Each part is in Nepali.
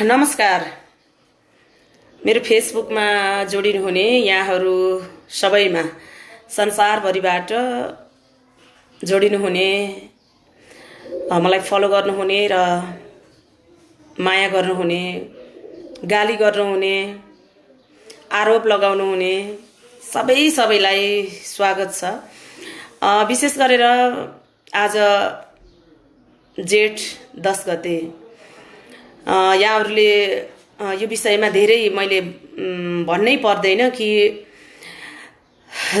नमस्कार। मेरो फेसबुकमा जोडिनुहुने यहाँहरू सबैमा संसारभरिबाट जोडिनुहुने मलाई फलो गर्नुहुने र माया गर्नुहुने, गाली गर्नुहुने, आरोप लगाउनुहुने सबैलाई स्वागत छ। विशेष गरेर आज जेठ 10 गते यहाँहरूले यो विषयमा धेरै मैले भन्नै पर्दैन कि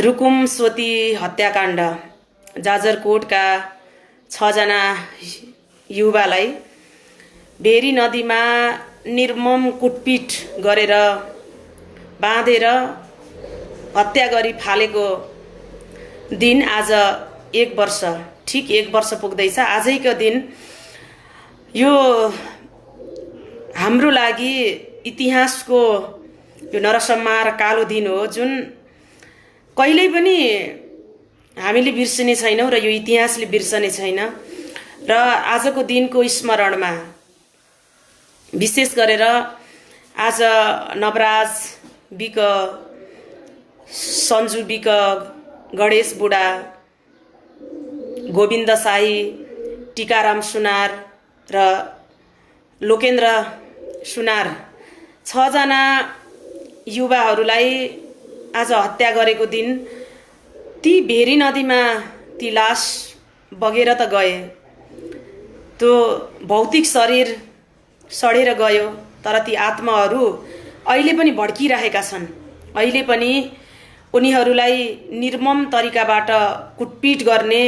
रुकुम स्वती हत्याकाण्ड, जाजरकोटका 6 जना युवालाई भेरी नदीमा निर्मम कुटपिट गरेर बाँधेर हत्या गरी फालेको दिन आज 1 वर्ष, ठिक 1 वर्ष पुग्दैछ। आजैको दिन यो हाम्रो लागि इतिहासको यो नरसंहार कालो दिन हो, जुन कहिल्यै पनि हामीले बिर्सने छैनौँ र यो इतिहासले बिर्सने छैन। र आजको दिनको स्मरणमा विशेष गरेर आज नवराज बिक, सन्जु बिक, गणेश बुढा, गोविन्द साई, टिकाराम सुनार र लोकेन्द्र सुनार 6 जना युवाहरूलाई आज हत्या गरेको दिन, ती भेरी नदीमा ती लास बगेर त गए, त्यो भौतिक शरीर सडेर गयो, तर ती आत्माहरू अहिले पनि भड्किरहेका छन्। अहिले पनि उनीहरूलाई निर्मम तरिकाबाट कुटपिट गर्ने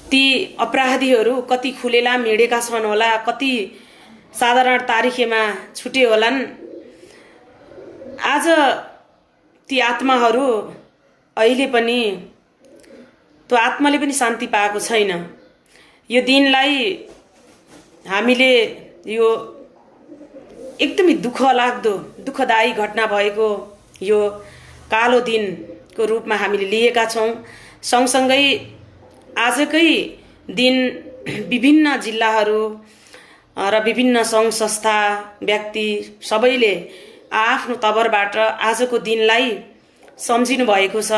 ती अपराधीहरू कति खुलेला हिँडेका छन् होला, कति साधारण तारिखेमा छुटे होलान्। आज ती आत्माहरू अहिले पनि, त्यो आत्माले पनि शान्ति पाएको छैन। यो दिनलाई हामीले यो एकदमै दुःखदायी घटना भएको यो कालो दिनको रूपमा हामीले लिएका छौँ। सँगसँगै आजकै दिन विभिन्न जिल्लाहरू र विभिन्न सङ्घ संस्था, व्यक्ति सबैले आफ्नो तवरबाट आजको दिनलाई सम्झिनु भएको छ,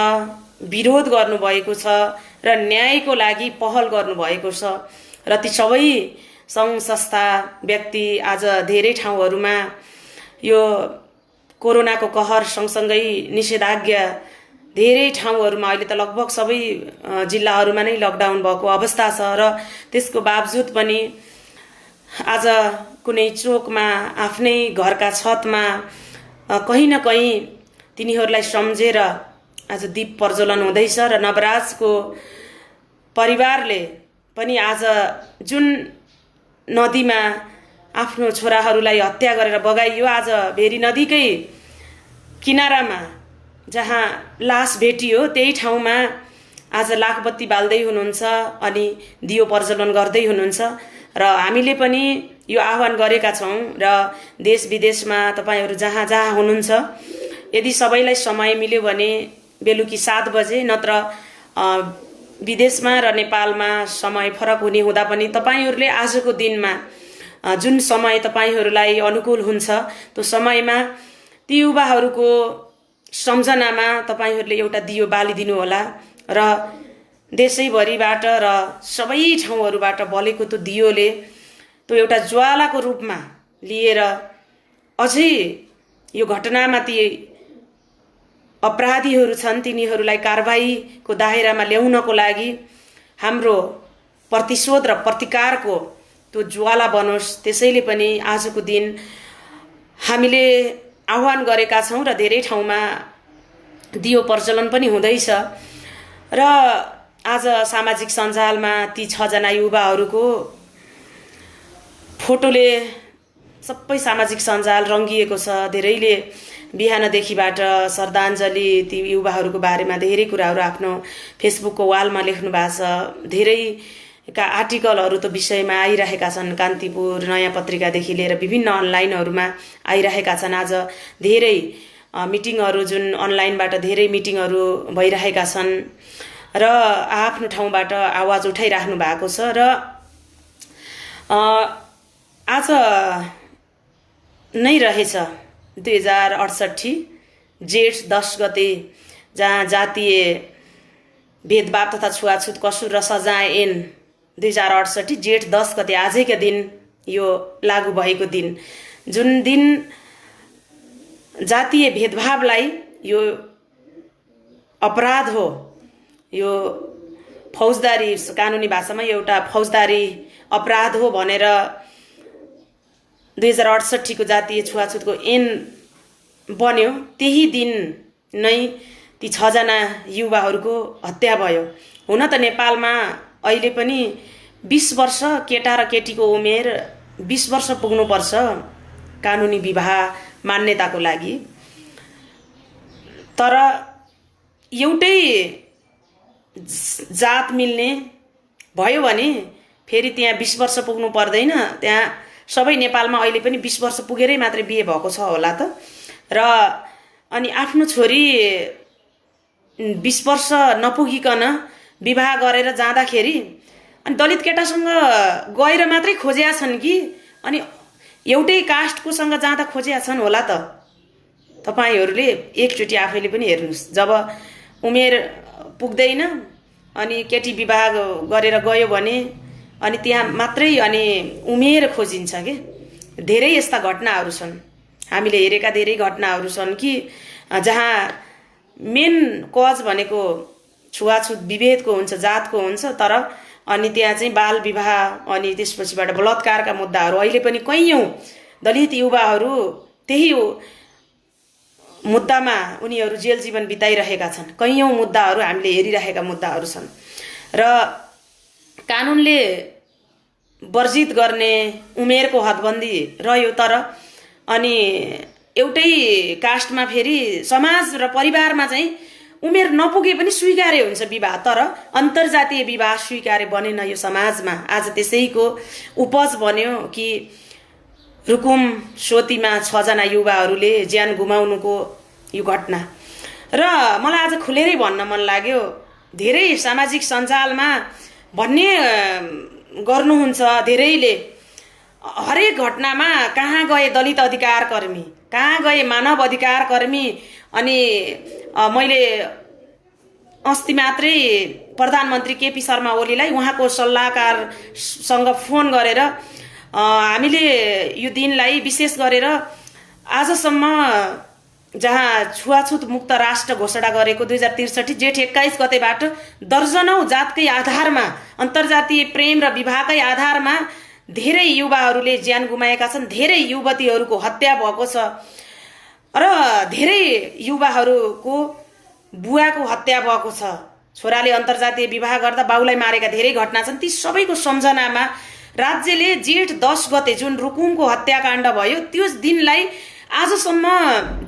विरोध गर्नुभएको छ र न्यायको लागि पहल गर्नुभएको छ। र ती सबै सङ्घ संस्था, व्यक्ति आज धेरै ठाउँहरूमा यो कोरोनाको कहर सँगसँगै निषेधाज्ञा धेरै ठाउँहरूमा, अहिले त लगभग सबै जिल्लाहरूमा नै लकडाउन भएको अवस्था छ। र त्यसको बावजुद पनि आज कुनै चोकमा, आफ्नै घरका छतमा कहीँ न कहीँ तिनीहरूलाई सम्झेर आज दीप प्रज्वलन हुँदैछ। र नवराजको परिवारले पनि आज जुन नदीमा आफ्नो छोराहरूलाई हत्या गरेर बगाइयो, आज भेरी नदीकै किनारामा जहाँ लास भेटियो त्यही ठाउँमा आज लाखबत्ती बाल्दै हुनुहुन्छ अनि दियो प्रज्वलन गर्दै हुनुहुन्छ। र हामीले पनि यो आह्वान गरेका छौँ र देश विदेशमा तपाईहरू जहाँ जहाँ हुनुहुन्छ, यदि सबैलाई समय मिल्यो भने बेलुकी 7 बजे, नत्र विदेशमा र नेपालमा समय फरक हुँदा पनि तपाईहरूले आजको दिनमा जुन समय तपाईहरूलाई अनुकूल हुन्छ त्यो समयमा ती युवाहरूको सम्झनामा तपाईहरूले एउटा दियो बालिदिनु होला। र देशैभरिबाट र सबै ठाउँहरूबाट बलेको त्यो दियोले त्यो एउटा ज्वालाको रूपमा लिएर अझै यो घटनामा ती अपराधीहरू छन् तिनीहरूलाई कारबाहीको दायरामा ल्याउनको लागि हाम्रो प्रतिशोध र प्रतिकारको त्यो ज्वाला बनोस्। त्यसैले पनि आजको दिन हामीले आह्वान गरेका छौँ र धेरै ठाउँमा दियो प्रज्वलन पनि हुँदैछ। र आज सामाजिक सञ्जालमा ती 6 जना युवाहरूको फोटोले सबै सामाजिक सञ्जाल रङ्गिएको छ। धेरैले बिहानदेखिबाट श्रद्धाञ्जली ती युवाहरूको बारेमा धेरै कुराहरू आफ्नो फेसबुकको वालमा लेख्नु भएको छ। धेरैका आर्टिकलहरू त विषयमा आइरहेका छन्, कान्तिपुर नयाँ पत्रिकादेखि लिएर विभिन्न अनलाइनहरूमा आइरहेका छन्। आज धेरै मिटिङहरू, जुन अनलाइनबाट धेरै मिटिङहरू भइरहेका छन् र आफ्नो ठाउँबाट आवाज उठाइराख्नु भएको छ। र आज नै रहेछ 2068 जेठ 10 गते, जहाँ जातीय भेदभाव तथा छुवाछुत कसुर र सजाय ऐन 2068 जेठ 10 गते आजैका दिन यो लागू भएको दिन, जुन दिन जातीय भेदभावलाई यो अपराध हो, यो फौजदारी कानुनी भाषामा एउटा फौजदारी अपराध हो भनेर 2068 को जातीय छुवाछुतको ऐन बन्यो, त्यही दिन नै ती 6 जना युवाहरूको हत्या भयो। हुन त नेपालमा अहिले पनि 20 वर्ष केटा र केटीको उमेर 20 वर्ष पुग्नुपर्छ कानुनी विवाह मान्यताको लागि, तर एउटै जात मिल्ने भयो भने फेरि त्यहाँ 20 वर्ष पुग्नु पर्दैन। त्यहाँ सबै नेपालमा अहिले पनि 20 वर्ष पुगेरै मात्रै बिहे भएको छ होला त। र अनि आफ्नो छोरी 20 वर्ष नपुगिकन विवाह गरेर जाँदाखेरि अनि दलित केटासँग गएर मात्रै खोजिया छन् कि अनि एउटै कास्टको सँग जाँदा खोजिया छन् होला त। तपाईहरूले एकचोटि आफैले पनि हेर्नुस्, जब उमेर पुग्दैन अनि केटी विवाह गरेर गयो भने अनि त्यहाँ मात्रै अनि उमेर खोजिन्छ के। धेरै यस्ता घटनाहरू छन्, हामीले हेरेका धेरै घटनाहरू छन् कि जहाँ मेन कज भनेको छुवाछुत विभेदको हुन्छ, जातको हुन्छ, तर अनि त्यहाँ चाहिँ बाल विवाह अनि त्यसपछिबाट बलात्कारका मुद्दाहरू अहिले पनि कैयौं दलित युवाहरू त्यही मुद्दामा उनीहरू जेल जीवन बिताइरहेका छन्। कैयौं मुद्दाहरू हामीले हेरिरहेका मुद्दाहरू छन् र कानुनले वर्जित गर्ने उमेरको हदबन्दी रह्यो, तर अनि एउटै कास्टमा फेरि समाज र परिवारमा चाहिँ उमेर नपुगे पनि स्वीकार्य हुन्छ विवाह, तर अन्तर्जातीय विवाह स्वीकार्य बनेन यो समाजमा। आज त्यसैको उपज बन्यो कि रुकुम सोतीमा 6 जना युवाहरूले ज्यान गुमाउनुको यो घटना। र मलाई आज खुलेरै भन्न मन लाग्यो, धेरै सामाजिक सञ्जालमा भन्ने गर्नुहुन्छ धेरैले, हरेक घटनामा कहाँ गए दलित अधिकार कर्मी, कहाँ गए मानव अधिकार कर्मी। अनि मैले अस्ति मात्रै प्रधानमन्त्री केपी शर्मा ओलीलाई उहाँको सल्लाहकारसँग फोन गरेर हामीले यो दिनलाई विशेष गरेर आजसम्म जहाँ छुवाछुत मुक्त राष्ट्र घोषणा गरेको 2063 जेठ 21 गतेबाट दर्जनौं जातकै आधारमा अन्तर्जातीय प्रेम र विवाहकै आधारमा धेरै युवाहरूले ज्यान गुमाएका छन्, धेरै युवतीहरूको हत्या भएको छ र धेरै युवाहरूको बुवाको हत्या भएको छ। छोराले अन्तर्जातीय विवाह गर्दा बाउलाई मारेका धेरै घटना छन्। ती सबैको सम्झनामा राज्यले जेठ 10 गते जुन रुकुमको हत्याकाण्ड भयो त्यो दिनलाई आजसम्म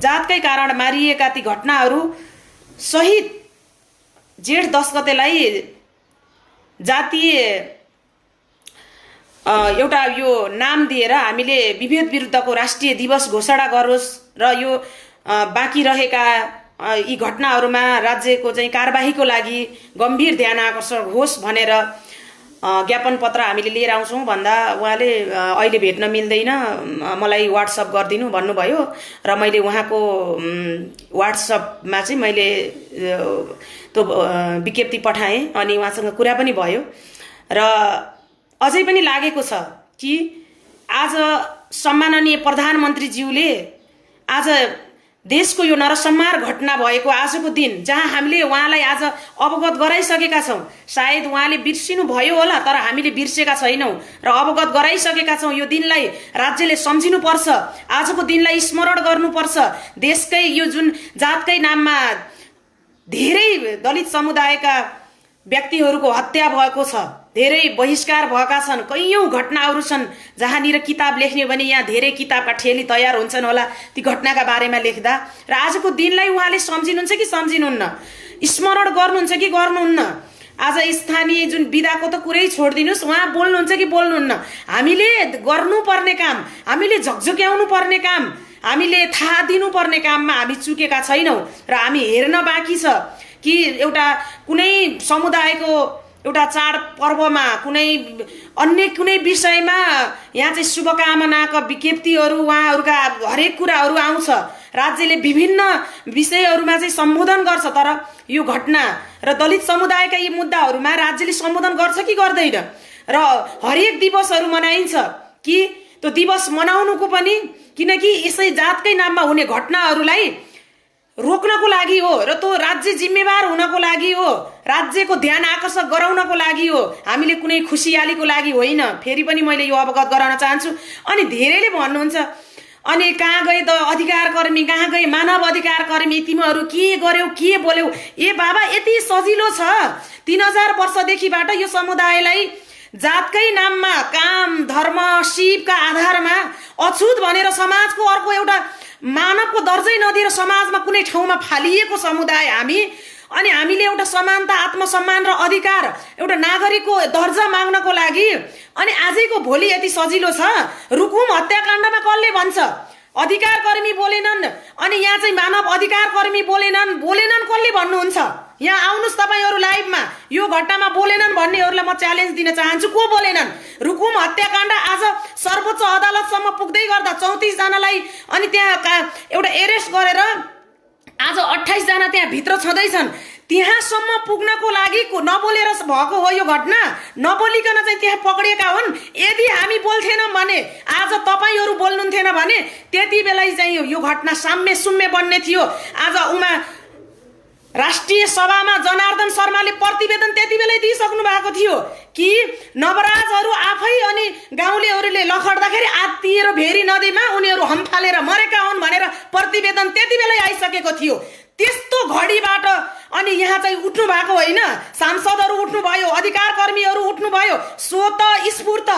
जातकै कारण मारिएका ती घटनाहरू सहित जेठ 10 गतेलाई जातीय एउटा यो नाम दिएर हामीले विभेद विरुद्धको राष्ट्रिय दिवस घोषणा गरोस् र यो बाँकी रहेका यी घटनाहरूमा राज्यको चाहिँ कारबाहीको लागि गम्भीर ध्यान आकर्षण होस् भनेर ज्ञापन पत्र हामीले लिएर आउँछौँ भन्दा उहाँले अहिले भेट्न मिल्दैन, मलाई व्हाट्सएप गरिदिनु भन्नुभयो र मैले उहाँको व्हाट्सएपमा चाहिँ मैले त्यो विज्ञप्ति पठाएँ अनि उहाँसँग कुरा पनि भयो र अझै पनि लागेको छ कि आज सम्माननीय प्रधानमन्त्रीज्यूले आज देशको यो नरसंहार घटना भएको आजको दिन जहाँ हामीले उहाँलाई आज अवगत गराइसकेका छौँ, सायद उहाँले बिर्सिनु भयो होला तर हामीले बिर्सेका छैनौँ र अवगत गराइसकेका छौँ। यो दिनलाई राज्यले सम्झिनुपर्छ, आजको दिनलाई स्मरण गर्नुपर्छ। देशकै यो जुन जातकै नाममा धेरै दलित समुदायका व्यक्तिहरूको हत्या भएको छ, धेरै बहिष्कार भएका छन्, कैयौं घटनाहरू छन् जहाँनिर किताब लेख्ने भने यहाँ धेरै किताबका ठेली तयार हुन्छन् होला ती घटनाका बारेमा लेख्दा। र आजको दिनलाई उहाँले सम्झिनुहुन्छ कि सम्झिनुहुन्न, स्मरण गर्नुहुन्छ कि गर्नुहुन्न। आज स्थानीय जुन विधाको त कुरै छोडिदिनुस्, उहाँ बोल्नुहुन्छ कि बोल्नुहुन्न। हामीले गर्नुपर्ने काम, हामीले झकझक्याउनु पर्ने काम, हामीले थाहा दिनुपर्ने काममा हामी चुकेका छैनौँ र हामी हेर्न बाँकी छ कि एउटा कुनै समुदायको एउटा चाड पर्वमा कुनै अन्य कुनै विषयमा यहाँ चाहिँ शुभकामनाका विज्ञप्तिहरू उहाँहरूका हरेक कुराहरू आउँछ। राज्यले विभिन्न विषयहरूमा चाहिँ सम्बोधन गर्छ, तर यो घटना र दलित समुदायका यी मुद्दाहरूमा राज्यले सम्बोधन गर्छ कि गर्दैन? र हरेक दिवसहरू मनाइन्छ कि त्यो दिवस मनाउनुको पनि किनकि यसै जातकै नाममा हुने घटनाहरूलाई रोक्नको लागि हो र त्यो राज्य जिम्मेवार हुनको लागि हो, राज्यको ध्यान आकर्षक गराउनको लागि हो, हामीले कुनै खुसियालीको लागि होइन। फेरि पनि मैले यो अवगत गराउन चाहन्छु। अनि धेरैले भन्नुहुन्छ अनि कहाँ गए त अधिकार कर्मी, कहाँ गए मानव अधिकार कर्मी, तिमीहरू के गर्यौ के बोल्यौ? ए बाबा, यति सजिलो छ 3000 वर्षदेखिबाट यो समुदायलाई जातकै नाममा काम धर्म शिवका आधारमा अछुत भनेर समाजको अर्को एउटा मानवको दर्जै नदिएर समाजमा कुनै ठाउँमा फालिएको समुदाय हामी। अनि हामीले एउटा समानता आत्मसम्मान र अधिकार एउटा नागरिकको दर्जा माग्नको लागि अनि आजैको भोलि यति सजिलो छ। रुकुम हत्याकाण्डमा कसले भन्छ अधिकार कर्मी बोलेनन्, अनि यहाँ चाहिँ मानव अधिकार कर्मी बोलेनन् कसले भन्नुहुन्छ? यहाँ आउनुहोस् तपाईहरू लाइभमा, यो घटनामा बोलेनन् भन्नेहरूलाई म च्यालेन्ज दिन चाहन्छु। को बोलेनन्? रुकुम हत्याकाण्ड आज सर्वोच्च अदालतसम्म पुग्दै गर्दा 34 जनालाई अनि त्यहाँ एउटा एरेस्ट गरेर आज 28 जना त्यहाँ भित्र छँदैछन्। त्यहाँसम्म पुग्नको लागि नबोलेर भएको हो यो घटना, नबोलिकन चाहिँ त्यहाँ पक्रिएका हुन्। यदि हामी बोल्थेनौँ भने, आज तपाईहरू बोल्नुहुन्थेन भने त्यति बेला चाहिँ यो घटना साम्य सुम्य बन्ने थियो। आज उमा राष्ट्रिय सभामा जनार्दन शर्माले प्रतिवेदन त्यति बेलै दिइसक्नु भएको थियो कि नवराजहरू आफै अनि गाउँलेहरूले लखड्दाखेरि आत्तिएर भेरी नदीमा उनीहरू हम्फालेर मरेका हुन् भनेर प्रतिवेदन त्यति बेलै आइसकेको थियो। त्यस्तो घडीबाट अनि यहाँ चाहिँ उठ्नु भएको होइन, सांसदहरू उठ्नु भयो, अधिकार कर्मीहरू उठ्नु भयो, स्वतस्फूर्त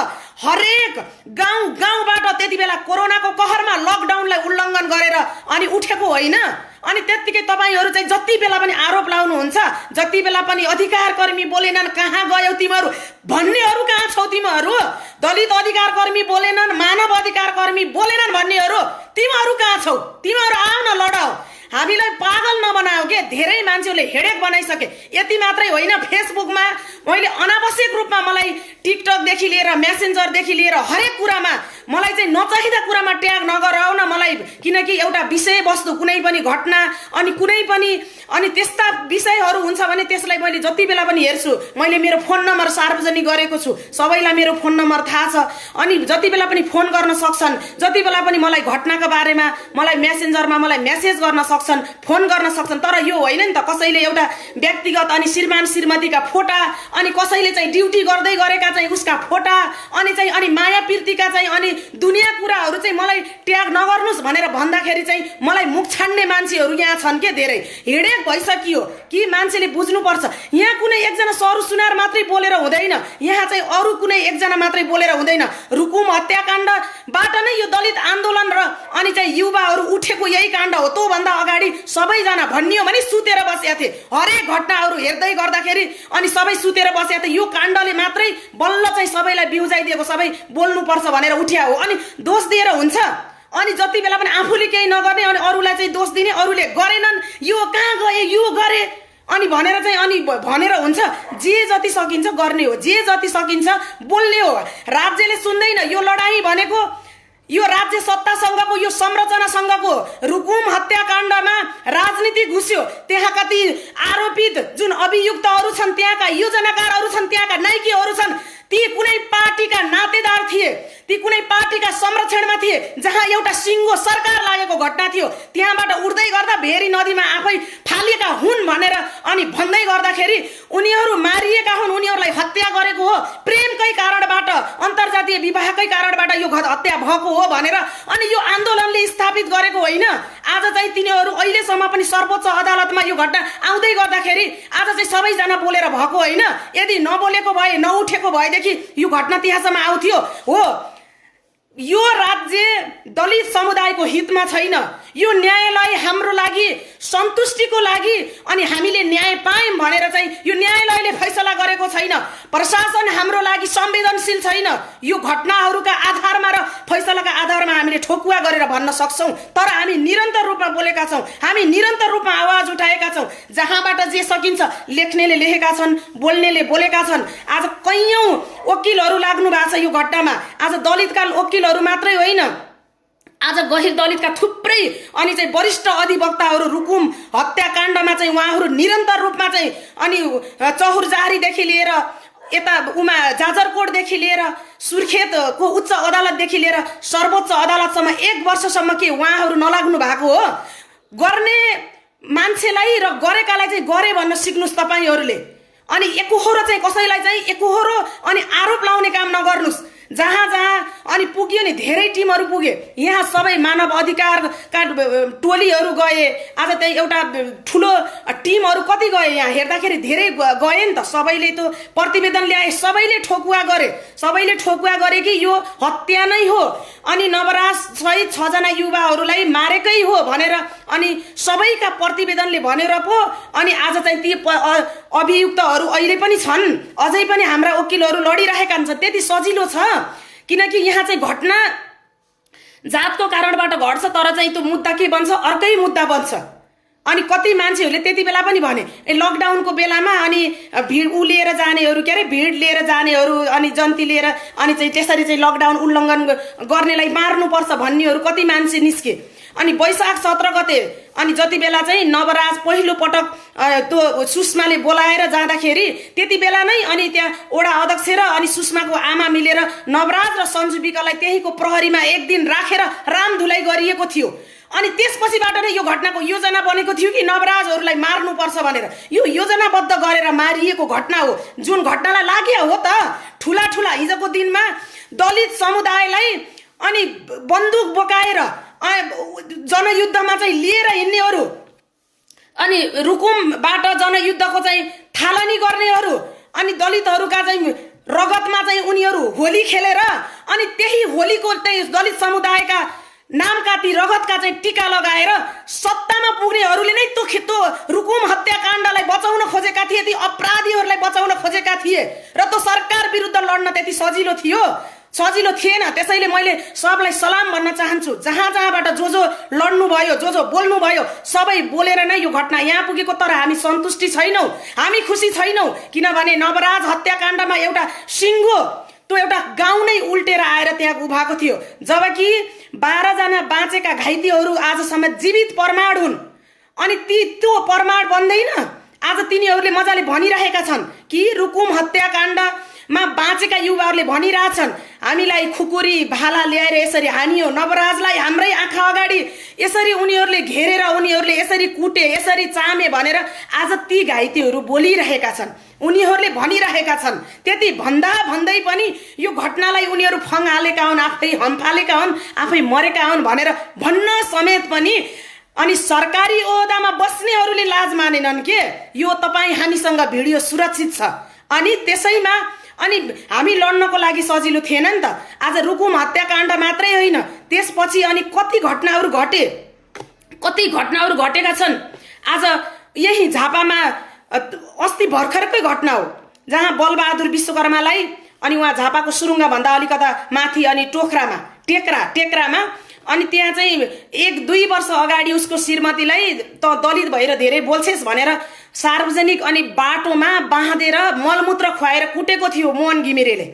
हरेक गाउँबाट त्यति बेला कोरोनाको कहरमा लकडाउनलाई उल्लङ्घन गरेर अनि उठेको होइन। अनि त्यतिकै तपाईहरू चाहिँ जति बेला पनि आरोप लाउनुहुन्छ, जति बेला पनि अधिकार कर्मी बोलेनन् कहाँ गयौ तिमीहरू भन्नेहरू कहाँ छौ? तिमीहरू दलित अधिकार कर्मी बोलेनन्, मानव अधिकार कर्मी बोलेनन् भन्नेहरू तिमीहरू कहाँ छौ? तिमीहरू आऊ न, लडाऊ, हामीलाई पागल नबनाऊ के? धेरै मान्छेहरूले हेडेक बनाइसके। यति मात्रै होइन, फेसबुकमा मैले अनावश्यक रूपमा मलाई टिकटकदेखि लिएर मेसेन्जरदेखि लिएर हरेक कुरामा मलाई चाहिँ नचाहिँदा कुरामा ट्याग नगराउ न मलाई, किनकि एउटा विषयवस्तु कुनै पनि घटना अनि कुनै पनि अनि त्यस्ता विषयहरू हुन्छ भने त्यसलाई मैले जति बेला पनि हेर्छु। मैले मेरो फोन नम्बर सार्वजनिक गरेको छु, सबैलाई मेरो फोन नम्बर थाहा छ। अनि जति बेला पनि फोन गर्न सक्छन्, जति बेला पनि मलाई घटनाको बारेमा मलाई मेसेन्जरमा मलाई मेसेज गर्न सक्छन्, फोन गर्न सक्छन्। तर यो होइन नि त कसैले एउटा व्यक्तिगत अनि श्रीमान श्रीमतीका फोटा अनि कसैले चाहिँ ड्युटी गर्दै गरेका चाहिँ उसका फोटा अनि चाहिँ अनि माया प्रीतिका चाहिँ अनि दुनियाँ कुराहरू चाहिँ मलाई ट्याग नगर्नुस् भनेर भन्दाखेरि चाहिँ मलाई मुख छाड्ने मान्छेहरू यहाँ छन् के? धेरै हिडेक भइसकियो कि मान्छेले बुझ्नुपर्छ। यहाँ कुनै एकजना सरु सुनार मात्रै बोलेर हुँदैन, यहाँ चाहिँ अरू कुनै एकजना मात्रै बोलेर हुँदैन। रुकुम हत्याकाण्डबाट नै यो दलित आन्दोलन र अनि चाहिँ युवाहरू उठेको यही काण्ड हो। त्योभन्दा अगाडि सबैजना भनियो भने सुतेर बसेका थिए, हरेक घटनाहरू हेर्दै गर्दाखेरि अनि सबै सुतेर बसेका थिए। यो काण्डले मात्रै बल्ल चाहिँ सबैलाई बिउजाइदिएको, सबै बोल्नुपर्छ भनेर उठ्या हो। अनि दोष दिएर हुन्छ? अनि जति बेला पनि आफूले केही नगर्ने अनि अरूलाई चाहिँ दोष दिने, अरूले गरेनन् यो कहाँ गए यो गरे अनि भनेर चाहिँ अनि भनेर हुन्छ? जे जति सकिन्छ गर्ने हो, जे जति सकिन्छ बोल्ने हो। राज्यले सुन्दैन। यो लडाई भनेको यो राज्य सत्तासँगको यो संरचनासँगको रुकुम हत्याकाण्डमा राजनीति घुस्यो। त्यहाँ कति आरोपित जुन अभियुक्तहरू छन्, त्यहाँका योजनाकारहरू छन्, त्यहाँका नायकीहरू छन्, ती कुनै पार्टीका नातेदार थिए, ती कुनै पार्टीका संरक्षणमा थिए। जहाँ एउटा सिङ्गो सरकार लागेको घटना थियो, त्यहाँबाट उड्दै गर्दा भेरी नदीमा आफै फालिएका हुन् भनेर अनि भन्दै गर्दाखेरि उनीहरू मारिएका हुन्, उनीहरूलाई हत्या गरेको हो, प्रेमकै कारणबाट अन्तर्जातीय विवाहकै कारणबाट यो हत्या भएको हो भनेर अनि यो आन्दोलनले स्थापित गरेको होइन। आज चाहिँ तिनीहरू अहिलेसम्म पनि सर्वोच्च अदालतमा यो घटना आउँदै गर्दाखेरि आज चाहिँ सबैजना बोलेर भएको होइन। यदि नबोलेको भए, नउठेको भएदेखि यो घटना त्यहाँसम्म आउँथ्यो हो। यो राज्य दलित समुदायको हितमा छैन। यो न्यायालय हाम्रो लागि सन्तुष्टिको लागि अनि हामीले न्याय पायौँ भनेर चाहिँ यो न्यायालयले फैसला गरेको छैन। प्रशासन हाम्रो लागि संवेदनशील छैन। यो घटनाहरूका आधारमा र फैसलाका आधारमा हामीले ठोकुवा गरेर भन्न सक्छौँ, तर हामी निरन्तर रूपमा बोलेका छौँ, हामी निरन्तर रूपमा आवाज उठाएका छौँ। जहाँबाट जे सकिन्छ लेख्नेले लेखेका छन्, बोल्नेले बोलेका छन्। आज कैयौँ वकिलहरू लाग्नु भएको छ यो घटनामा। आज दलितका वकिलहरू मात्रै होइन, आज गैर दलितका थुप्रै अनि चाहिँ वरिष्ठ अधिवक्ताहरू रुकुम हत्याकाण्डमा चाहिँ उहाँहरू निरन्तर रूपमा चाहिँ अनि चहुरजारीदेखि लिएर यता उमा जाजरकोटदेखि लिएर सुर्खेतको उच्च अदालतदेखि लिएर सर्वोच्च अदालतसम्म 1 वर्षसम्म के उहाँहरू नलाग्नु भएको हो? गर्ने मान्छेलाई र गरेकालाई चाहिँ गरे भन्न सिक्नुस् तपाईहरूले। अनि एकोहोरो चाहिँ कसैलाई चाहिँ एकोहोरो अनि आरोप लाउने काम नगर्नुस्। जहाँ जहाँ अनि पुग्यो नि, धेरै टिमहरू पुगे। यहाँ सबै मानव अधिकारका टोलीहरू गए। आज त्यही एउटा ठुलो टिमहरू कति गए? यहाँ हेर्दाखेरि धेरै गए नि त। सबैले त प्रतिवेदन ल्याए, सबैले ठोकुवा गरे, सबैले ठोकुवा गरे कि यो हत्या नै हो अनि नवराज सहित 6 जना युवाहरूलाई मारेकै हो भनेर अनि सबैका प्रतिवेदनले भनेर पो अनि आज चाहिँ ती अभियुक्तहरू अहिले पनि छन्, अझै पनि हाम्रा वकिलहरू लडिरहेका हुन्छन्। त्यति सजिलो छ? किनकि यहाँ चाहिँ घटना जातको कारणबाट घट्छ, तर चाहिँ त्यो मुद्दा के बन्छ? अर्कै मुद्दा बन्छ। अनि कति मान्छेहरूले त्यति बेला पनि भने लकडाउनको बेलामा अनि भिड लिएर जानेहरू, के अरे भिड लिएर जानेहरू अनि जन्ती लिएर अनि चाहिँ त्यसरी चाहिँ लकडाउन उल्लङ्घन गर्नेलाई मार्नुपर्छ भन्नेहरू कति मान्छे निस्के। अनि वैशाख 17 गते अनि जति बेला चाहिँ नवराज पहिलो पटक त्यो सुषमाले बोलाएर जाँदाखेरि त्यति बेला नै अनि त्यहाँ वडा अध्यक्ष र अनि सुषमाको आमा मिलेर नवराज र सञ्जु विकलाई त्यहीको प्रहरीमा 1 दिन राखेर रामधुलाई गरिएको थियो। अनि त्यसपछिबाट नै यो घटनाको योजना बनेको थियो कि नवराजहरूलाई मार्नुपर्छ भनेर। यो योजनाबद्ध गरेर मारिएको घटना हो, जुन घटनालाई लाग्यो हो त ठुला ठुला हिजोको दिनमा दलित समुदायलाई अनि बन्दुक बोकाएर जनयुद्धमा चाहिँ लिएर हिँड्नेहरू अनि रुकुमबाट जनयुद्धको चाहिँ थालनी गर्नेहरू अनि दलितहरूका चाहिँ रगतमा चाहिँ उनीहरू होली खेलेर अनि त्यही होलीको चाहिँ दलित समुदायका नामका ती रगतका चाहिँ टीका लगाएर सत्तामा पुग्नेहरूले नै त्यो रुकुम हत्याकाण्डलाई बचाउन खोजेका थिए, ती अपराधीहरूलाई बचाउन खोजेका थिए र त्यो सरकार विरुद्ध लड्न त्यति सजिलो थियो? सजिलो थिएन। त्यसैले मैले सबलाई सलाम भन्न चाहन्छु। जहाँ जहाँबाट जो लड्नु भयो, जो बोल्नु भयो, सबै बोलेर नै यो घटना यहाँ पुगेको। तर हामी सन्तुष्टि छैनौँ, हामी खुसी छैनौँ। किनभने नवराज हत्याकाण्डमा एउटा सिङ्गो त्यो एउटा गाउँ नै उल्टेर आएर त्यहाँ उभाएको थियो, जबकि 12 जना बाँचेका घाइतेहरू आजसम्म जीवित प्रमाण हुन्। अनि त्यो प्रमाण बन्दैन। आज तिनीहरूले मजाले भनिरहेका छन् कि रुकुम हत्याकाण्डमा बाँचेका युवाहरूले भनिरहेछन् हामीलाई खुकुरी भाला ल्याएर यसरी हानियो, नवराजलाई हाम्रै आँखा अगाडि यसरी उनीहरूले घेरेर उनीहरूले यसरी कुटे, यसरी चामे भनेर आज ती घाइतेहरू बोलिरहेका छन्, उनीहरूले भनिरहेका छन्। त्यति भन्दा भन्दै पनि यो घटनालाई उनीहरू फङ हालेका हुन्, आफै हम्फालेका हुन्, आफै मरेका हुन् भनेर भन्न समेत पनि अनि सरकारी ओहदामा बस्नेहरूले लाज मानेनन् के? यो तपाईँ हामीसँग भिडियो सुरक्षित छ। अनि त्यसैमा अनि हामी लड्नको लागि सजिलो थिएन नि त। आज रुकुम हत्याकाण्ड मात्रै होइन, त्यसपछि अनि कति घटनाहरू घटे, कति घटनाहरू घटेका छन्। आज यही झापामा अस्ति भर्खरकै घटना हो, जहाँ बलबहादुर विश्वकर्मालाई अनि उहाँ झापाको सुरुङ्गा भन्दा अलिकता माथि अनि टोक्रामा टेक्रामा अनि त्यहाँ चाहिँ 1-2 वर्ष अगाडि उसको श्रीमतीलाई त दलित भएर धेरै बोल्छेस् भनेर सार्वजनिक अनि बाटोमा बाँधेर मलमूत्र खुवाएर कुटेको थियो मोहन घिमिरेले।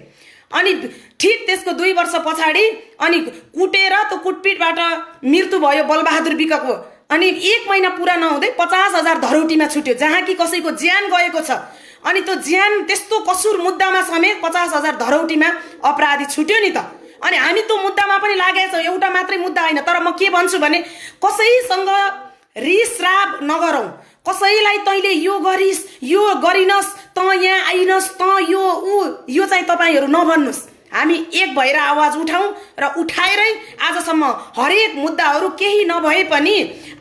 अनि ठिक त्यसको 2 वर्ष पछाडि अनि कुटेर त्यो कुटपिटबाट मृत्यु भयो बलबहादुर विकको। अनि 1 महिना पुरा नहुँदै 50,000 धरौटीमा छुट्यो, जहाँ कि कसैको ज्यान गएको छ। अनि त्यो ज्यान त्यस्तो कसुर मुद्दामा समेत 50,000 धरौटीमा अपराधी छुट्यो नि त। अनि हामी त्यो मुद्दामा पनि लागेका छौँ, एउटा मात्रै मुद्दा होइन। तर म के भन्छु भने कसैसँग रिसराब नगरौँ, कसैलाई तैँले यो गरिस् यो गरिनस् त यहाँ आइनस् त यो चाहिँ तपाईँहरू नभन्नुहोस्। हामी एक भएर आवाज उठाउँ र उठाएरै आजसम्म हरेक मुद्दाहरू केही नभए पनि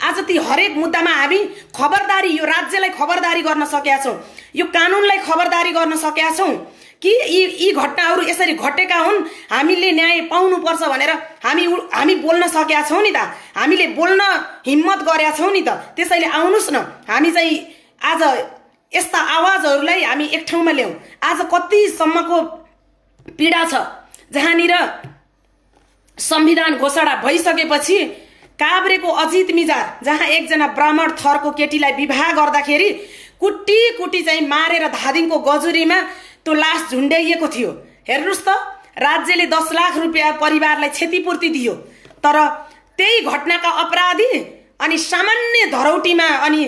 आज ती हरेक मुद्दामा हामी खबरदारी, यो राज्यलाई खबरदारी गर्न सकेका छौँ, यो कानुनलाई खबरदारी गर्न सकेका छौँ। कि यी घटनाहरू यसरी घटेका हुन्, हामीले न्याय पाउनुपर्छ भनेर हामी बोल्न सकेका छौँ नि त, हामीले बोल्न हिम्मत गरेका छौँ नि त। त्यसैले आउनुहोस् न, हामी चाहिँ आज यस्ता आवाजहरूलाई हामी एक ठाउँमा ल्याउँ। आज कतिसम्मको पीडा छ जहाँनिर संविधान घोषणा भइसकेपछि काभ्रेको अजित मिजार, जहाँ एकजना ब्राह्मण थरको केटीलाई विवाह गर्दाखेरि कुटी कुटी चाहिँ मारेर धादिङको गजुरीमा त्यो लास झुन्ड्याइएको थियो। हेर्नुहोस् त, राज्यले 10 लाख रुपियाँ परिवारलाई क्षतिपूर्ति दियो, तर त्यही घटनाका अपराधी अनि सामान्य धरौटीमा अनि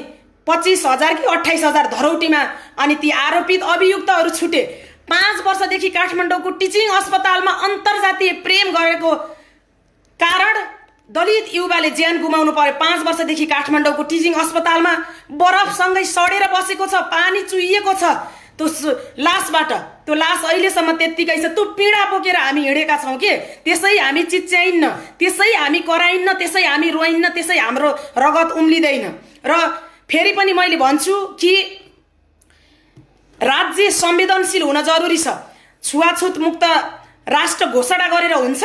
25,000 कि 28,000 धरौटीमा अनि ती आरोपित अभियुक्तहरू छुटे। 5 वर्षदेखि काठमाडौँको टिचिङ अस्पतालमा अन्तर्जातीय प्रेम गरेको कारण दलित युवाले ज्यान गुमाउनु पर्यो। 5 वर्षदेखि काठमाडौँको टिचिङ अस्पतालमा बरफसँगै सडेर बसेको छ, पानी चुहिएको छ त्यो लासबाट। त्यो लास अहिलेसम्म त्यत्तिकै छ। त्यो पीडा बोकेर हामी हिँडेका छौँ के, त्यसै हामी चिच्याइन्न, त्यसै हामी कराइन्न, त्यसै हामी रोइन्न, त्यसै हाम्रो रगत उम्लिँदैन। र फेरि पनि मैले भन्छु कि राज्य संवेदनशील हुन जरुरी छ। छुवाछुत मुक्त राष्ट्र घोषणा गरेर हुन्छ?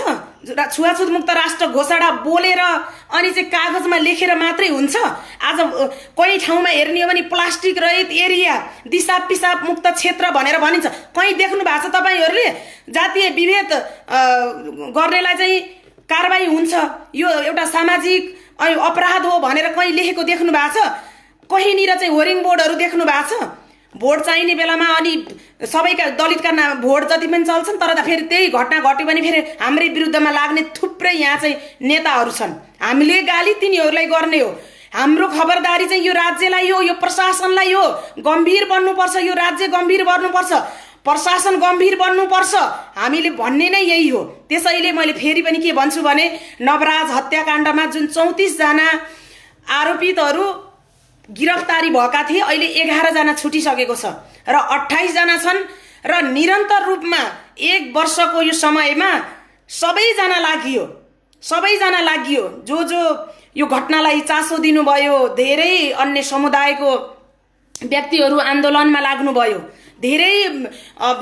छुवाछुत मुक्त राष्ट्र घोषणा बोलेर अनि चाहिँ कागजमा लेखेर मात्रै हुन्छ? आज कहीँ ठाउँमा हेर्ने हो भने प्लास्टिक रहित एरिया, दिसा पिसाब मुक्त क्षेत्र भनेर भनिन्छ। कहीँ देख्नु भएको छ तपाईँहरूले जातीय विभेद गर्नेलाई चाहिँ कारबाही हुन्छ, यो एउटा सामाजिक अपराध हो भनेर कहीँ लेखेको देख्नु भएको छ? कहीँनिर चाहिँ होर्डिङ बोर्डहरू देख्नु भएको छ? भोट चाहिने बेलामा अनि सबैका दलितका नाम भोट जति पनि चल्छन्, तर त फेरि त्यही घटना घट्यो भने फेरि हाम्रै विरुद्धमा लाग्ने थुप्रै यहाँ चाहिँ नेताहरू छन्। हामीले गाली तिनीहरूलाई गर्ने हो। हाम्रो खबरदारी चाहिँ यो राज्यलाई हो, यो प्रशासनलाई हो, गम्भीर बन्नुपर्छ। यो राज्य गम्भीर बन्नुपर्छ, प्रशासन गम्भीर बन्नुपर्छ, हामीले भन्ने नै यही हो। त्यसैले मैले फेरि पनि के भन्छु भने नवराज हत्याकाण्डमा जुन 34 जना आरोपितहरू गिरफ्तारी भएका थिए, अहिले 11 जना छुटिसकेको छ र 28 जना छन्। र निरन्तर रूपमा 1 वर्षको यो समयमा सबैजना लागि जो यो घटनालाई चासो दिनुभयो। धेरै अन्य समुदायको व्यक्तिहरू आन्दोलनमा लाग्नुभयो, धेरै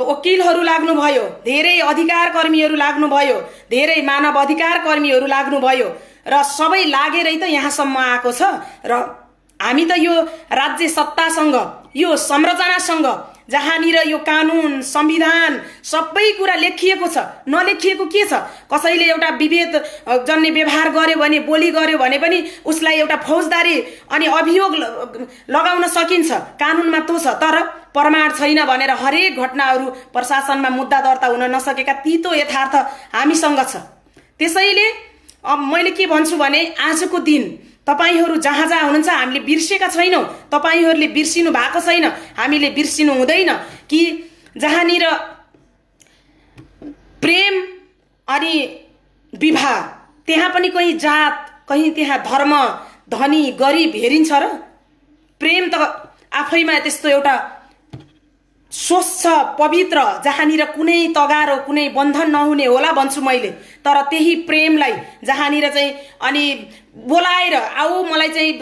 वकिलहरू लाग्नुभयो, धेरै अधिकार कर्मीहरू लाग्नुभयो, धेरै मानव अधिकार कर्मीहरू लाग्नुभयो र सबै लागेरै त यहाँसम्म आएको छ। र हामी त यो राज्य सत्तासँग, यो संरचनासँग, जहाँनिर यो कानुन संविधान सबै कुरा लेखिएको छ, नलेखिएको के छ? कसैले एउटा विभेद जन्ने व्यवहार गर्यो भने, बोली गर्यो भने पनि उसलाई एउटा फौजदारी अनि अभियोग लगाउन सकिन्छ, कानुनमा त्यो छ। तर प्रमाण छैन भनेर हरेक घटनाहरू प्रशासनमा मुद्दा दर्ता हुन नसकेका तीतो यथार्थ हामीसँग छ। त्यसैले अब मैले के भन्छु भने आजको दिन तपाईहरू जहाँ जहाँ हुनुहुन्छ हामीले बिर्सेका छैनौँ, तपाईहरूले बिर्सिनु भएको छैन, हामीले बिर्सिनु हुँदैन कि जहाँनिर प्रेम अनि विवाह, त्यहाँ पनि कहीँ जात, कहीँ त्यहाँ धर्म, धनी गरिब हेरिन्छ र? प्रेम त आफैमा त्यस्तो एउटा स्वच्छ पवित्र, जहाँनिर कुनै तगारो कुनै बन्धन नहुने होला भन्छु मैले। तर त्यही प्रेमलाई जहाँनिर चाहिँ अनि बोलाएर आऊ, मलाई चाहिँ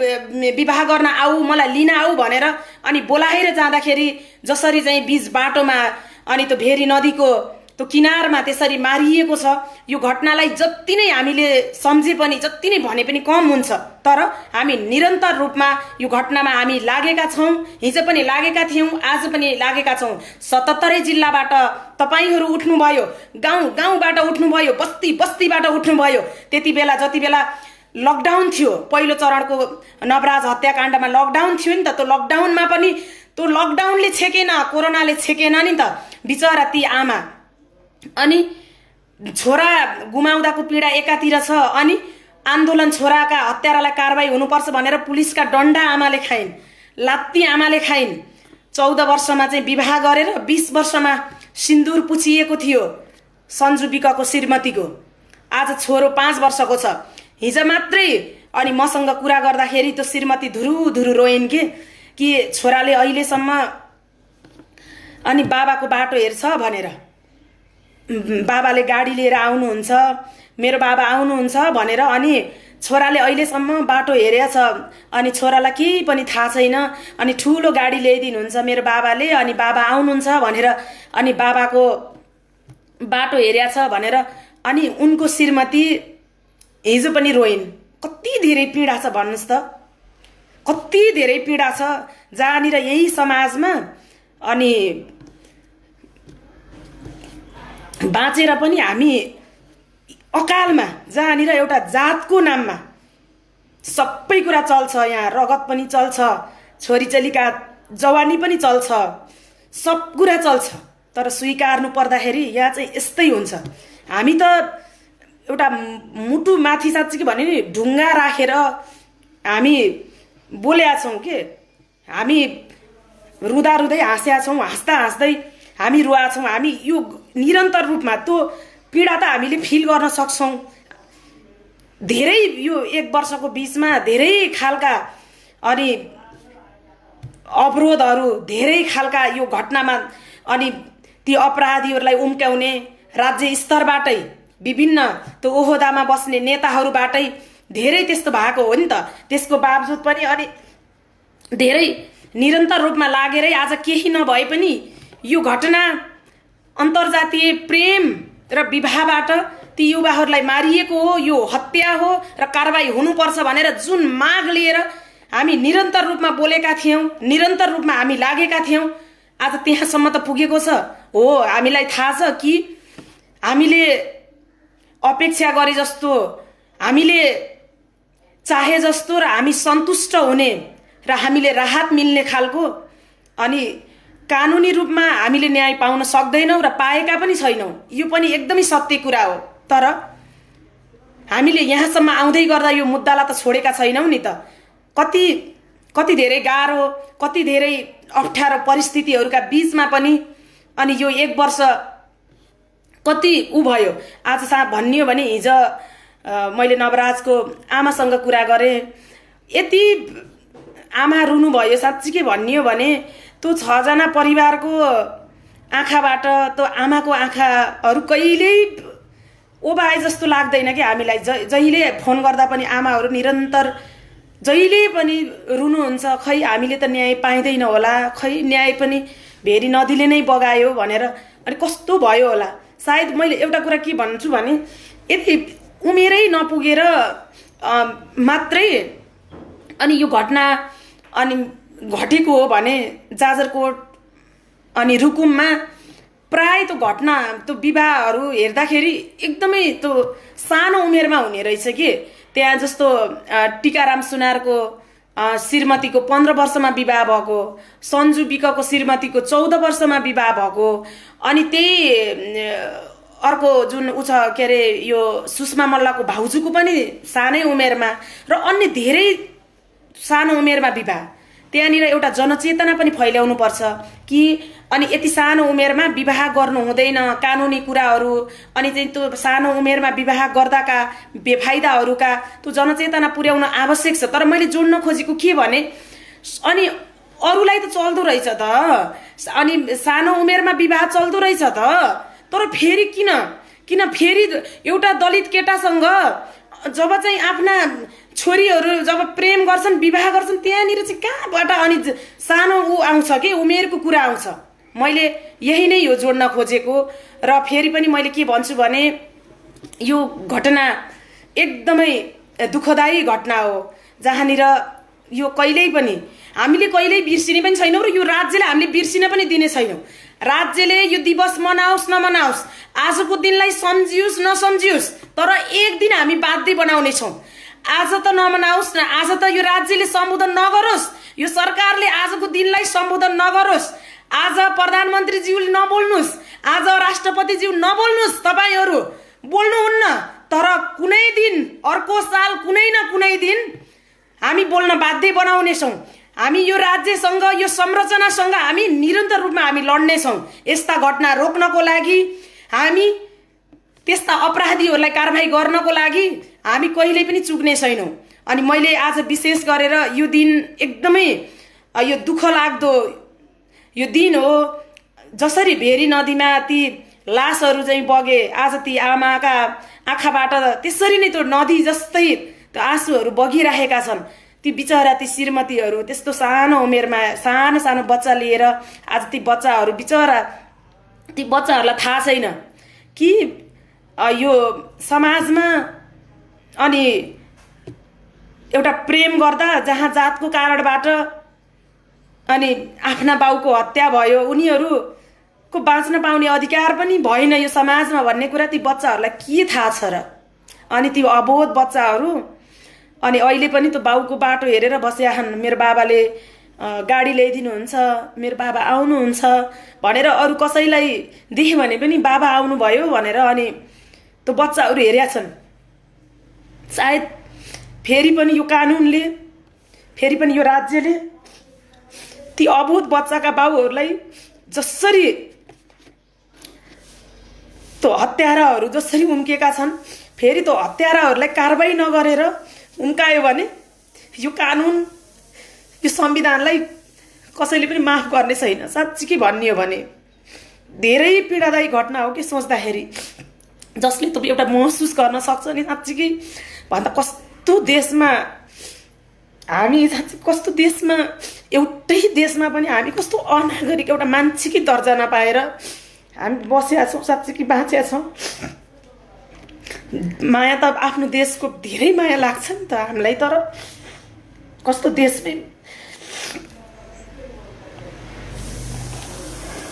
विवाह गर्न आऊ, मलाई लिन आऊ भनेर अनि बोलाएर जाँदाखेरि जसरी चाहिँ बीच बाटोमा अनि त्यो भेरी नदीको त्यो किनारमा त्यसरी मारिएको छ, यो घटनालाई जति नै हामीले सम्झे पनि, जति नै भने पनि कम हुन्छ। तर हामी निरन्तर रूपमा यो घटनामा हामी लागेका छौँ। हिजो पनि लागेका थियौँ, आज पनि लागेका छौँ। 77 जिल्लाबाट तपाईहरू उठ्नुभयो, गाउँबाट उठ्नुभयो, बस्ती बस्तीबाट उठ्नुभयो। त्यति बेला जति बेला लकडाउन थियो, पहिलो चरणको नवराज हत्याकाण्डमा लकडाउन थियो नि त, त्यो लकडाउनमा पनि त्यो लकडाउनले छेकेन, कोरोनाले छेकेन नि त बिचरा ती आमा। अनि छोरा गुमाउँदाको पीडा एकातिर छ, अनि आन्दोलन छोराका हत्यारालाई कारबाही हुनुपर्छ भनेर पुलिसका डन्डा आमाले खाइन्, लात्ती आमाले खाइन्। 14 वर्षमा चाहिँ विवाह गरेर 20 वर्षमा सिन्दुर पुछिएको थियो सन्जु विकको श्रीमतीको। आज छोरो 5 वर्षको छ। हिजो मात्रै अनि मसँग कुरा गर्दाखेरि त्यो श्रीमती धुरु धुरु रोइन् कि छोराले अहिलेसम्म अनि बाबाको बाटो हेर्छ भनेर, बाबाले गाडी लिएर आउनुहुन्छ, मेरो बाबा आउनुहुन्छ भनेर। अनि छोराले अहिलेसम्म बाटो हेरेको छ अनि छोरालाई केही पनि थाहा छैन अनि ठुलो गाडी ल्याइदिनुहुन्छ मेरो बाबाले अनि बाबा आउनुहुन्छ भनेर अनि बाबाको बाटो हेरेको छ भनेर अनि उनको श्रीमती हिजो पनि रोइन्। कति धेरै पीडा छ भन्नुहोस् त, कति धेरै पीडा छ जहाँनिर यही समाजमा अनि बाँचेर पनि हामी अकालमा जहाँनिर एउटा जातको नाममा सबै कुरा चल्छ, यहाँ रगत पनि चल्छ, छोरीचेलीका जवानी पनि चल्छ, सब कुरा चल्छ, तर स्वीकार्नु पर्दाखेरि यहाँ चाहिँ यस्तै हुन्छ। हामी त एउटा मुटु माथि साँच्चै के भने नि ढुङ्गा राखेर हामी बोलेका छौँ के, हामी रुँदा रुँदै हाँसेका छौँ, हाँस्दा हाँस्दै हामी रुवा छौँ। हामी यो निरन्तर रूपमा त्यो पीडा त हामीले फिल गर्न सक्छौँ। धेरै यो 1 वर्षको बिचमा धेरै खालका अनि अवरोधहरू, धेरै खालका यो घटनामा अनि ती अपराधीहरूलाई उम्क्याउने राज्य स्तरबाटै विभिन्न त्यो ओहदामा बस्ने नेताहरूबाटै धेरै त्यस्तो भएको हो नि त। त्यसको बावजुद पनि अनि धेरै निरन्तर रूपमा लागेरै आज केही नभए पनि यो घटना अन्तर्जातीय प्रेम र विवाहबाट ती युवाहरूलाई मारिएको हो, यो हत्या हो र कारबाही हुनुपर्छ भनेर जुन माग लिएर हामी निरन्तर रूपमा बोलेका थियौँ, निरन्तर रूपमा हामी लागेका थियौँ, आज त्यहाँसम्म त पुगेको छ। हो, हामीलाई थाहा छ कि हामीले अपेक्षा गरे जस्तो, हामीले चाहे जस्तो र हामी सन्तुष्ट हुने र हामीले राहत मिल्ने खालको अनि कानुनी रूपमा हामीले न्याय पाउन सक्दैनौँ र पाएका पनि छैनौँ। यो पनि एकदमै सत्य कुरा हो। तर हामीले यहाँसम्म आउँदै गर्दा यो मुद्दालाई त छोडेका छैनौँ नि त। कति धेरै गाह्रो, कति धेरै अप्ठ्यारो परिस्थितिहरूका बीचमा पनि अनि यो 1 वर्ष कति भयो। आज भनियो भने हिजो मैले नवराजको आमासँग कुरा गरेँ, यति आमा रुनु भयो। साँच्चीकै भनियो भने त्यो 6 जना परिवारको आँखाबाट त्यो आमाको आँखाहरू कहिल्यै ओबाए जस्तो लाग्दैन कि हामीलाई। जहिले फोन गर्दा पनि आमाहरू निरन्तर जहिले पनि रुनुहुन्छ, खै हामीले त न्याय पाइँदैन होला, खै न्याय पनि भेरी नदीले नै बगायो भनेर। अनि कस्तो भयो होला। सायद मैले एउटा कुरा के भन्छु भने यति उमेरै नपुगेर मात्रै अनि यो घटना अनि घटेको हो भने जाजरकोट अनि रुकुममा प्राय त्यो घटना त्यो विवाहहरू हेर्दाखेरि एकदमै त्यो सानो उमेरमा हुने रहेछ कि। त्यहाँ जस्तो टिकाराम सुनारको श्रीमतीको 15 वर्षमा विवाह भएको, सन्जु विकको श्रीमतीको 14 वर्षमा विवाह भएको, अनि त्यही अर्को जुन उ छ के अरे यो सुषमा मल्लको भाउजूको पनि सानै उमेरमा र अन्य धेरै सानो उमेरमा विवाह। त्यहाँनिर एउटा जनचेतना पनि फैल्याउनु पर्छ कि अनि यति सानो उमेरमा विवाह गर्नु हुँदैन, कानुनी कुराहरू अनि चाहिँ त्यो सानो उमेरमा विवाह गर्दाका बेफाइदाहरूका त्यो जनचेतना पुर्याउन आवश्यक छ। तर मैले जोड्न खोजेको के भने अनि अरूलाई त चल्दो रहेछ त, अनि सानो उमेरमा विवाह चल्दो रहेछ त, तर फेरि किन फेरि एउटा दलित केटासँग जब चाहिँ आफ्ना छोरीहरू जब प्रेम गर्छन्, विवाह गर्छन्, त्यहाँनिर चाहिँ कहाँबाट अनि सानो आउँछ कि उमेरको कुरा आउँछ। मैले यही नै हो जोड्न खोजेको। र फेरि पनि मैले के भन्छु भने यो घटना एकदमै दुःखदायी घटना हो, जहाँनिर यो कहिल्यै पनि हामीले कहिल्यै बिर्सिने पनि छैनौँ र यो राज्यले हामीले बिर्सिन पनि दिने छैनौँ। राज्यले यो दिवस मनाओस् नमनाओस्, आजको दिनलाई सम्झियोस् नसम्झियोस्, तर एक दिन हामी बाध्य बनाउने छौँ। आज त नमनाओस् न, आज त यो राज्यले सम्बोधन नगरोस्, यो सरकारले आजको दिनलाई सम्बोधन नगरोस्, आज प्रधानमन्त्रीज्यूले नबोल्नुहोस्, आज राष्ट्रपतिज्यू नबोल्नुहोस्, तपाईहरू बोल्नुहुन्न, तर कुनै दिन अर्को साल कुनै न कुनै दिन हामी बोल्न बाध्य बनाउनेछौँ। हामी यो राज्यसँग यो संरचनासँग हामी निरन्तर रूपमा हामी लड्नेछौँ। यस्ता घटना रोक्नको लागि, हामी त्यस्ता अपराधीहरूलाई कारबाही गर्नको लागि हामी कहिल्यै पनि चुक्ने छैनौँ। अनि मैले आज विशेष गरेर यो दिन एकदमै यो दुःख लाग्दो यो दिन हो। जसरी भेरी नदीमा ती लासहरू चाहिँ बगे, आज ती आमाका आँखाबाट त्यसरी नै त्यो नदी जस्तै त्यो आँसुहरू बगिरहेका छन्। ती बिचरा ती श्रीमतीहरू त्यस्तो सानो उमेरमा सानो सानो बच्चा लिएर आज ती बच्चाहरू बिचरा ती बच्चाहरूलाई थाहा छैन कि यो समाजमा अनि एउटा प्रेम गर्दा जहाँ जातको कारणबाट अनि आफ्ना बाउको हत्या भयो, उनीहरूको बाँच्न पाउने अधिकार पनि भएन यो समाजमा भन्ने कुरा ती बच्चाहरूलाई के थाहा छ र? अनि ती अबोध बच्चाहरू अनि अहिले पनि त्यो बाउको बाटो हेरेर बसेका छन्। मेरो बाबाले गाडी ल्याइदिनुहुन्छ, मेरो बाबा आउनुहुन्छ भनेर अरू कसैलाई देख्यो भने पनि बाबा आउनुभयो भनेर अनि त्यो बच्चाहरू हेरेका छन्। सायद फेरि पनि यो कानुनले, फेरि पनि यो राज्यले ती अबोध बच्चाका बाउहरूलाई जसरी त्यो हत्याराहरू जसरी उम्केका छन्, फेरि त्यो हत्याराहरूलाई कारबाही नगरेर उम्कायो भने यो कानुन, यो संविधानलाई कसैले पनि माफ गर्ने छैन। साँच्चीकै भन्ने हो भने धेरै पीडादायी घटना हो कि सोच्दाखेरि, जसले त एउटा महसुस गर्न सक्छ नि साँच्चीकै भन्दा कस्तो देशमा हामी, कस्तो देशमा, एउटै देशमा पनि हामी कस्तो अनागरिक एउटा मान्छेकै दर्जा नपाएर हामी बसेका छौँ, साँच्चीकै बाँचेका छौँ। माया त आफ्नो देशको धेरै माया लाग्छ नि त हामीलाई, तर कस्तो देशमै